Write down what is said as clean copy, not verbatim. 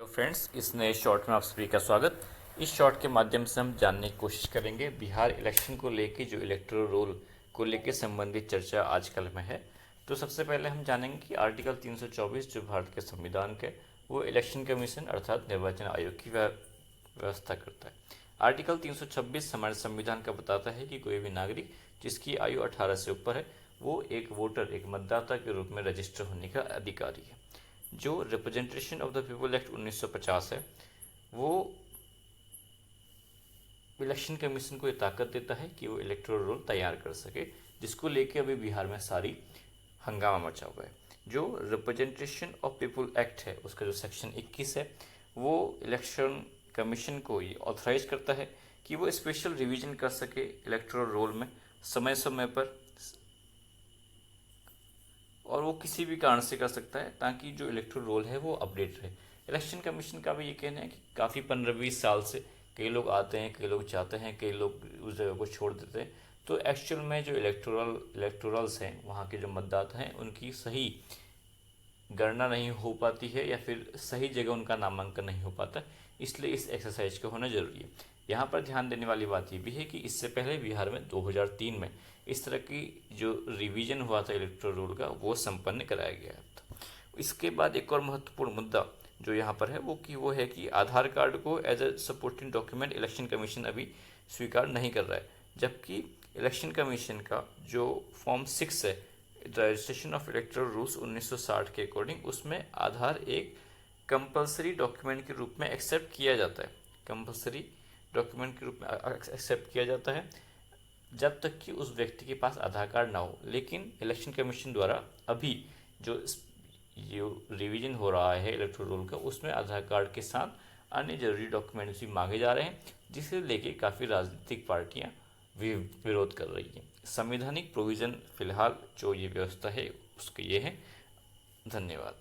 तो फ्रेंड्स, इस नए शॉर्ट में आप सभी का स्वागत। इस शॉर्ट के माध्यम से हम जानने की कोशिश करेंगे बिहार इलेक्शन को लेके जो इलेक्टोरल रोल को लेके संबंधित चर्चा आजकल में है। तो सबसे पहले हम जानेंगे कि आर्टिकल 324 जो भारत के संविधान के वो इलेक्शन कमीशन अर्थात निर्वाचन आयोग की व्यवस्था करता है। आर्टिकल 326 हमारे संविधान का बताता है कि कोई भी नागरिक जिसकी आयु 18 से ऊपर है वो एक वोटर, एक मतदाता के रूप में रजिस्टर होने का अधिकारी है। जो representation of the people act 1950 है वो इलेक्शन कमीशन को ये ताकत देता है कि वो इलेक्टोरल रोल तैयार कर सके, जिसको लेके अभी बिहार में सारी हंगामा मचा हुआ है। जो रिप्रेजेंटेशन ऑफ पीपल एक्ट है उसका जो सेक्शन 21 है वो इलेक्शन कमीशन को ये ऑथराइज करता है कि वो स्पेशल रिवीजन कर सके इलेक्टोरल रोल में समय समय पर, और वो किसी भी कारण से कर सकता है ताकि जो इलेक्टोरल रोल है वो अपडेट रहे। इलेक्शन कमीशन का भी ये कहना है कि काफ़ी 15-20 साल से कई लोग आते हैं, कई लोग जाते हैं, कई लोग उस जगह को छोड़ देते हैं। तो एक्चुअल में जो इलेक्टोरल्स हैं, वहाँ के जो मतदाता हैं, उनकी सही गणना नहीं हो पाती है या फिर सही जगह उनका नामांकन नहीं हो पाता, इसलिए इस एक्सरसाइज को होना जरूरी है। यहाँ पर ध्यान देने वाली बात ये भी है कि इससे पहले बिहार में 2003 में इस तरह की जो रिवीजन हुआ था इलेक्टोरल रोल का वो संपन्न कराया गया था। इसके बाद एक और महत्वपूर्ण मुद्दा जो यहाँ पर है वो है कि आधार कार्ड को as a supporting document election commission अभी स्वीकार नहीं कर रहा है, जबकि इलेक्शन कमीशन का जो फॉर्म 6 है रजिस्ट्रेशन ऑफ इलेक्टोरल रूल्स 1960 के अकॉर्डिंग उसमें आधार एक कंपलसरी डॉक्यूमेंट के रूप में एक्सेप्ट किया जाता है। कंपलसरी डॉक्यूमेंट के रूप में एक्सेप्ट किया जाता है जब तक कि उस व्यक्ति के पास आधार कार्ड ना हो। लेकिन इलेक्शन कमीशन द्वारा अभी जो रिवीजन हो रहा है इलेक्टोरल रोल का उसमें आधार कार्ड के साथ अन्य जरूरी डॉक्यूमेंट्स भी मांगे जा रहे हैं, जिसे लेके काफ़ी राजनीतिक पार्टियां विरोध कर रही हैं। संवैधानिक प्रोविज़न फिलहाल जो ये व्यवस्था है उसके ये है। धन्यवाद।